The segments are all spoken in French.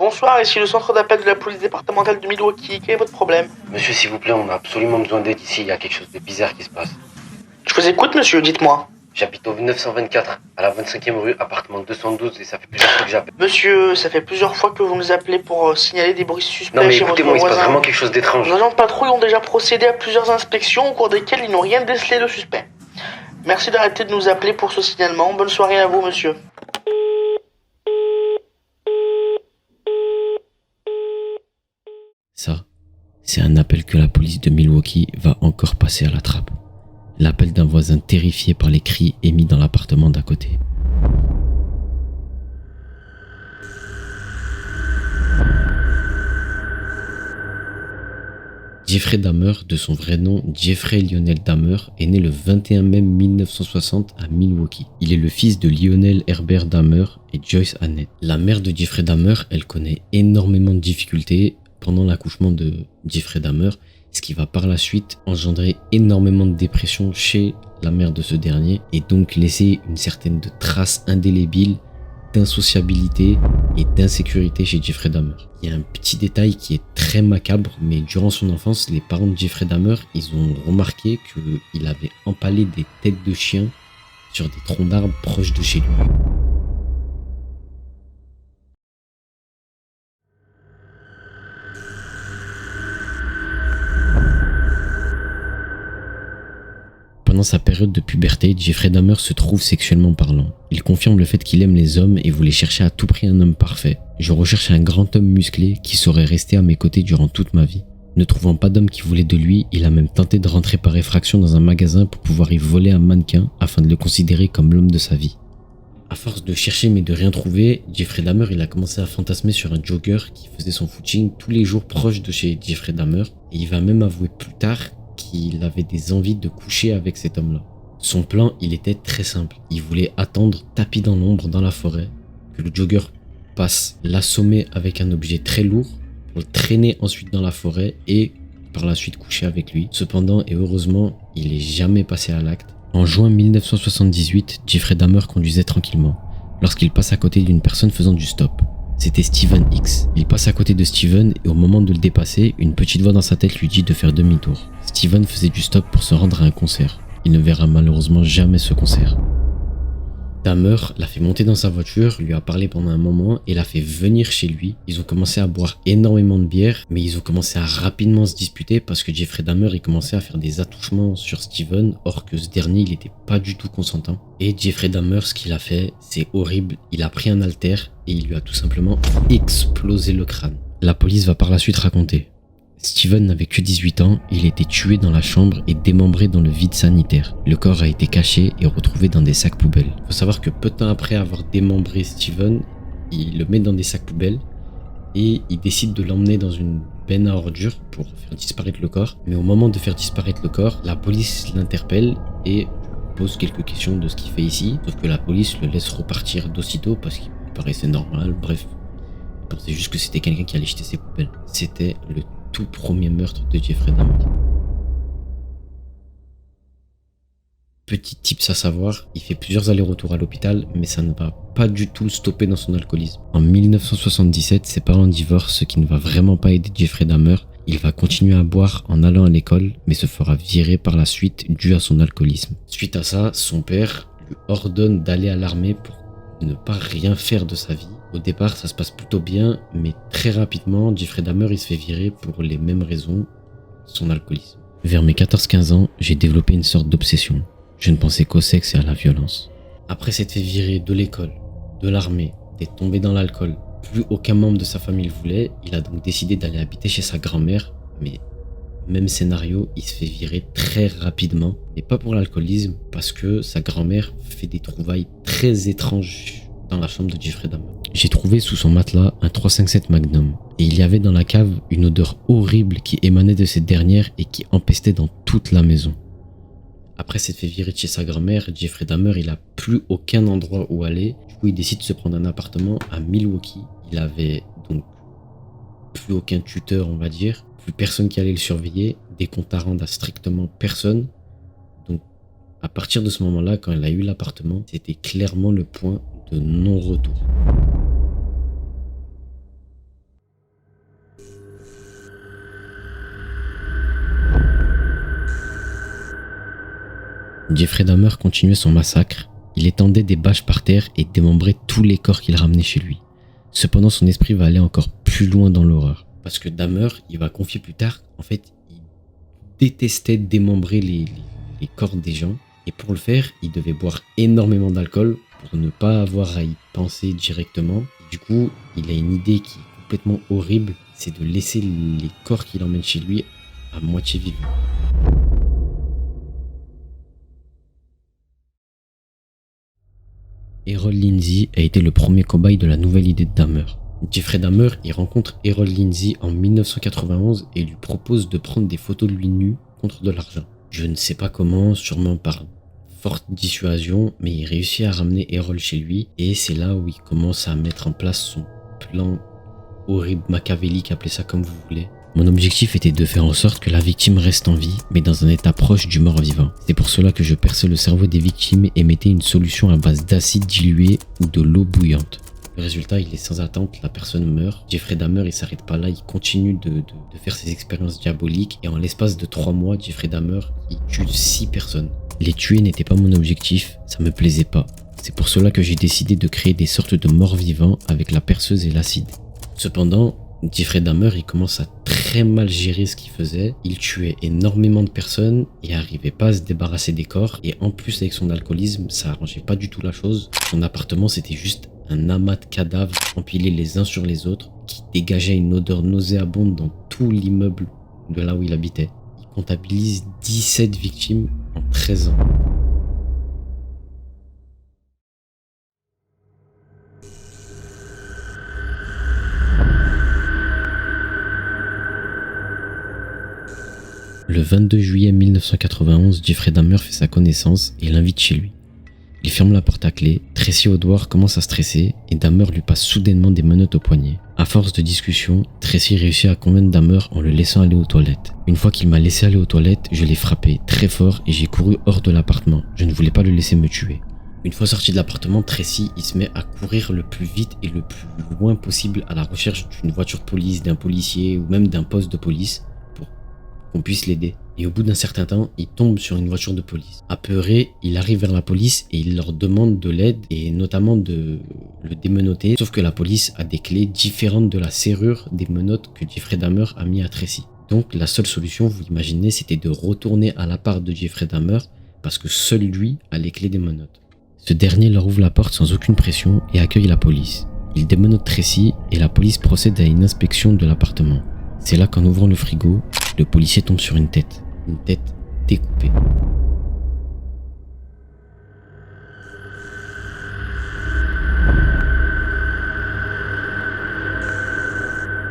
Bonsoir, ici le centre d'appel de la police départementale de Milwaukee. Quel est votre problème? Monsieur, s'il vous plaît, on a absolument besoin d'aide ici. Il y a quelque chose de bizarre qui se passe. Je vous écoute, monsieur, dites-moi. J'habite au 924, à la 25e rue, appartement 212, et ça fait plusieurs fois que j'appelle. Monsieur, ça fait plusieurs fois que vous nous appelez pour signaler des bruits suspects Non mais chez votre écoutez-moi, il se passe voisin. vraiment quelque chose d'étrange. Nos agents de patrouille ont déjà procédé à plusieurs inspections au cours desquelles ils n'ont rien décelé de suspect. Merci d'arrêter de nous appeler pour ce signalement. Bonne soirée à vous, monsieur. Ça, c'est un appel que la police de Milwaukee va encore passer à la trappe. L'appel d'un voisin terrifié par les cris émis dans l'appartement d'à côté. Jeffrey Dahmer, de son vrai nom Jeffrey Lionel Dahmer, est né le 21 mai 1960 à Milwaukee. Il est le fils de Lionel Herbert Dahmer et Joyce Annette. La mère de Jeffrey Dahmer, elle connaît énormément de difficultés pendant l'accouchement de Jeffrey Dahmer, ce qui va par la suite engendrer énormément de dépression chez la mère de ce dernier et donc laisser une certaine trace indélébile d'insociabilité et d'insécurité chez Jeffrey Dahmer. Il y a un petit détail qui est très macabre, mais durant son enfance, les parents de Jeffrey Dahmer, ils ont remarqué qu'il avait empalé des têtes de chiens sur des troncs d'arbres proches de chez lui. Pendant sa période de puberté, Jeffrey Dahmer se trouve sexuellement parlant. Il confirme le fait qu'il aime les hommes et voulait chercher à tout prix un homme parfait. Je recherche un grand homme musclé qui saurait rester à mes côtés durant toute ma vie. Ne trouvant pas d'homme qui voulait de lui, il a même tenté de rentrer par effraction dans un magasin pour pouvoir y voler un mannequin afin de le considérer comme l'homme de sa vie. À force de chercher mais de rien trouver, Jeffrey Dahmer il a commencé à fantasmer sur un jogger qui faisait son footing tous les jours proche de chez Jeffrey Dahmer et il va même avouer plus tard qu'il avait des envies de coucher avec cet homme-là. Son plan, il était très simple. Il voulait attendre, tapis dans l'ombre dans la forêt, que le jogger passe, l'assommer avec un objet très lourd, pour le traîner ensuite dans la forêt et par la suite coucher avec lui. Cependant et heureusement, il n'est jamais passé à l'acte. En juin 1978, Jeffrey Dahmer conduisait tranquillement, lorsqu'il passe à côté d'une personne faisant du stop. C'était Steven X. Il passe à côté de Steven et au moment de le dépasser, une petite voix dans sa tête lui dit de faire demi-tour. Steven faisait du stop pour se rendre à un concert. Il ne verra malheureusement jamais ce concert. Dahmer l'a fait monter dans sa voiture, lui a parlé pendant un moment et l'a fait venir chez lui. Ils ont commencé à boire énormément de bière, mais ils ont commencé à rapidement se disputer parce que Jeffrey Dahmer il commençait à faire des attouchements sur Steven, or que ce dernier il était pas du tout consentant. Et Jeffrey Dahmer, ce qu'il a fait, c'est horrible. Il a pris un haltère et il lui a tout simplement explosé le crâne. La police va par la suite raconter. Steven n'avait que 18 ans, il était tué dans la chambre et démembré dans le vide sanitaire. Le corps a été caché et retrouvé dans des sacs poubelles. Il faut savoir que peu de temps après avoir démembré Steven, il le met dans des sacs poubelles et il décide de l'emmener dans une benne à ordures pour faire disparaître le corps. Mais au moment de faire disparaître le corps, la police l'interpelle et pose quelques questions de ce qu'il fait ici. Sauf que la police le laisse repartir d'aussitôt parce qu'il paraissait normal. Bref, il pensait juste que c'était quelqu'un qui allait jeter ses poubelles. C'était le tout premier meurtre de Jeffrey Dahmer. Petit tips à savoir, il fait plusieurs allers-retours à l'hôpital, mais ça ne va pas du tout le stopper dans son alcoolisme. En 1977, ses parents divorcent, ce qui ne va vraiment pas aider Jeffrey Dahmer. Il va continuer à boire en allant à l'école, mais se fera virer par la suite dû à son alcoolisme. Suite à ça, son père lui ordonne d'aller à l'armée pour ne pas rien faire de sa vie. Au départ, ça se passe plutôt bien, mais très rapidement, Jeffrey Dahmer il se fait virer pour les mêmes raisons, son alcoolisme. Vers mes 14-15 ans, j'ai développé une sorte d'obsession. Je ne pensais qu'au sexe et à la violence. Après s'être fait virer de l'école, de l'armée, d'être tombé dans l'alcool, plus aucun membre de sa famille le voulait, il a donc décidé d'aller habiter chez sa grand-mère, mais même scénario, il se fait virer très rapidement, mais pas pour l'alcoolisme, parce que sa grand-mère fait des trouvailles très étranges dans la chambre de Jeffrey Dahmer. J'ai trouvé sous son matelas un 357 Magnum, et il y avait dans la cave une odeur horrible qui émanait de cette dernière et qui empestait dans toute la maison. Après s'être fait virer de chez sa grand-mère, Jeffrey Dahmer il a plus aucun endroit où aller, du coup il décide de se prendre un appartement à Milwaukee. Il avait donc plus aucun tuteur on va dire, plus personne qui allait le surveiller, des comptes à rendre à strictement personne. Donc à partir de ce moment-là, quand elle a eu l'appartement, c'était clairement le point de non-retour. Jeffrey Dahmer continuait son massacre. Il étendait des bâches par terre et démembrait tous les corps qu'il ramenait chez lui. Cependant, son esprit va aller encore plus loin dans l'horreur. Parce que Dahmer, il va confier plus tard, en fait, il détestait démembrer les corps des gens. Et pour le faire, il devait boire énormément d'alcool pour ne pas avoir à y penser directement. Et du coup, il a une idée qui est complètement horrible, c'est de laisser les corps qu'il emmène chez lui à moitié vivants. Errol Lindsey a été le premier cobaye de la nouvelle idée de Dahmer. Jeffrey Dahmer y rencontre Errol Lindsey en 1991 et lui propose de prendre des photos de lui nu contre de l'argent. Je ne sais pas comment, sûrement par forte dissuasion, mais il réussit à ramener Errol chez lui et c'est là où il commence à mettre en place son plan horrible, machiavélique, appelez ça comme vous voulez. Mon objectif était de faire en sorte que la victime reste en vie, mais dans un état proche du mort-vivant. C'est pour cela que je perçais le cerveau des victimes et mettais une solution à base d'acide dilué ou de l'eau bouillante. Le résultat, il est sans attente, la personne meurt. Jeffrey Dahmer, il s'arrête pas là, il continue de faire ses expériences diaboliques. Et en l'espace de 3 mois, Jeffrey Dahmer, il tue 6 personnes. Les tuer n'était pas mon objectif, ça me plaisait pas. C'est pour cela que j'ai décidé de créer des sortes de morts vivants avec la perceuse et l'acide. Cependant, Jeffrey Dahmer, il commence à très mal gérer ce qu'il faisait. Il tuait énormément de personnes et n'arrivait pas à se débarrasser des corps. Et en plus, avec son alcoolisme, ça arrangeait pas du tout la chose. Son appartement, c'était juste un amas de cadavres empilés les uns sur les autres qui dégageait une odeur nauséabonde dans tout l'immeuble de là où il habitait. Il comptabilise 17 victimes en 13 ans. Le 22 juillet 1991, Jeffrey Dahmer fait sa connaissance et l'invite chez lui. Il ferme la porte à clé, Tracy O'Dwyer commence à stresser et Dahmer lui passe soudainement des menottes au poignet. À force de discussion, Tracy réussit à convaincre Dahmer en le laissant aller aux toilettes. Une fois qu'il m'a laissé aller aux toilettes, je l'ai frappé très fort et j'ai couru hors de l'appartement. Je ne voulais pas le laisser me tuer. Une fois sorti de l'appartement, Tracy il se met à courir le plus vite et le plus loin possible à la recherche d'une voiture de police, d'un policier ou même d'un poste de police pour qu'on puisse l'aider. Et au bout d'un certain temps, il tombe sur une voiture de police. Apeuré, il arrive vers la police et il leur demande de l'aide et notamment de le démenotter. Sauf que la police a des clés différentes de la serrure des menottes que Jeffrey Dahmer a mis à Tracy. Donc la seule solution, vous imaginez, c'était de retourner à l'appart de Jeffrey Dahmer parce que seul lui a les clés des menottes. Ce dernier leur ouvre la porte sans aucune pression et accueille la police. Il démenote Tracy et la police procède à une inspection de l'appartement. C'est là qu'en ouvrant le frigo, le policier tombe sur une tête découpée.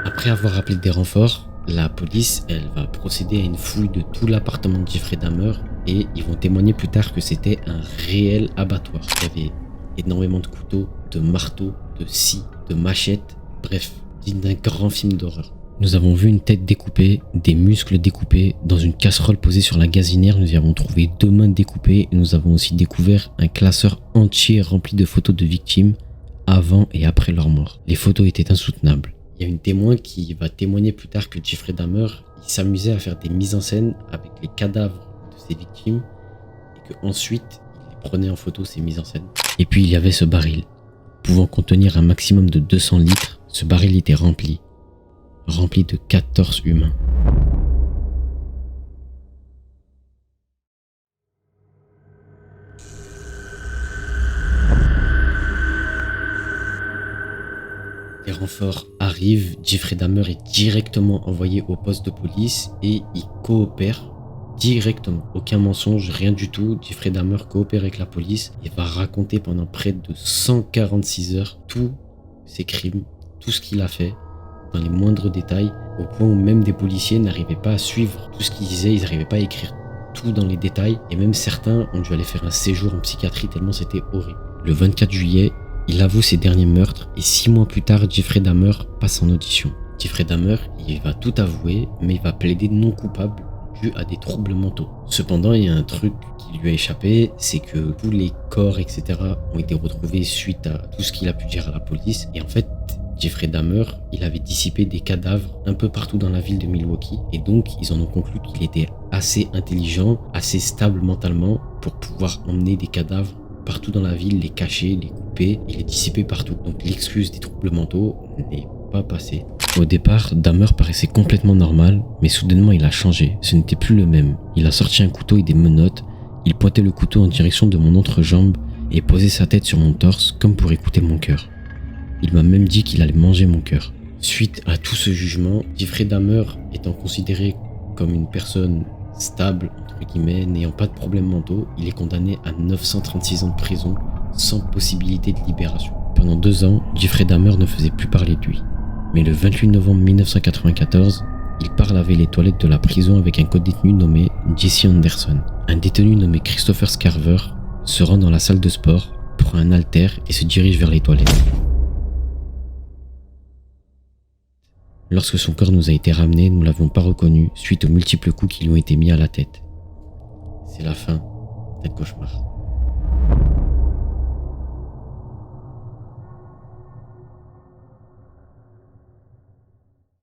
Après avoir appelé des renforts, la police elle va procéder à une fouille de tout l'appartement de Jeffrey Dahmer et ils vont témoigner plus tard que c'était un réel abattoir. Il y avait énormément de couteaux, de marteaux, de scies, de machettes, bref, digne d'un grand film d'horreur. Nous avons vu une tête découpée, des muscles découpés. Dans une casserole posée sur la gazinière, nous y avons trouvé 2 mains découpées et nous avons aussi découvert un classeur entier rempli de photos de victimes avant et après leur mort. Les photos étaient insoutenables. Il y a une témoin qui va témoigner plus tard que Jeffrey Dahmer, il s'amusait à faire des mises en scène avec les cadavres de ses victimes et qu'ensuite il les prenait en photo, ces mises en scène. Et puis il y avait ce baril. Pouvant contenir un maximum de 200 litres, ce baril était rempli de 14 humains. Les renforts arrivent, Jeffrey Dahmer est directement envoyé au poste de police et il coopère directement. Aucun mensonge, rien du tout. Jeffrey Dahmer coopère avec la police et va raconter pendant près de 146 heures tous ses crimes, tout ce qu'il a fait, dans les moindres détails, au point où même des policiers n'arrivaient pas à suivre tout ce qu'ils disaient, ils n'arrivaient pas à écrire tout dans les détails, et même certains ont dû aller faire un séjour en psychiatrie tellement c'était horrible. Le 24 juillet, il avoue ses derniers meurtres, et 6 mois plus tard, Jeffrey Dahmer passe en audition. Jeffrey Dahmer, il va tout avouer, mais il va plaider non coupable dû à des troubles mentaux. Cependant, il y a un truc qui lui a échappé, c'est que tous les corps, etc. ont été retrouvés suite à tout ce qu'il a pu dire à la police, et en fait, Jeffrey Dahmer, il avait dissipé des cadavres un peu partout dans la ville de Milwaukee et donc ils en ont conclu qu'il était assez intelligent, assez stable mentalement pour pouvoir emmener des cadavres partout dans la ville, les cacher, les couper et les dissiper partout. Donc l'excuse des troubles mentaux n'est pas passée. Au départ, Dahmer paraissait complètement normal, mais soudainement il a changé, ce n'était plus le même. Il a sorti un couteau et des menottes, il pointait le couteau en direction de mon entrejambe et posait sa tête sur mon torse comme pour écouter mon cœur. Il m'a même dit qu'il allait manger mon cœur. Suite à tout ce jugement, Jeffrey Dahmer étant considéré comme une personne stable, entre guillemets, n'ayant pas de problèmes mentaux, il est condamné à 936 ans de prison sans possibilité de libération. Pendant 2 ans, Jeffrey Dahmer ne faisait plus parler de lui. Mais le 28 novembre 1994, il part laver les toilettes de la prison avec un codétenu nommé Jesse Anderson. Un détenu nommé Christopher Scarver se rend dans la salle de sport, prend un haltère et se dirige vers les toilettes. Lorsque son corps nous a été ramené, nous ne l'avions pas reconnu suite aux multiples coups qui lui ont été mis à la tête. C'est la fin d'un cauchemar.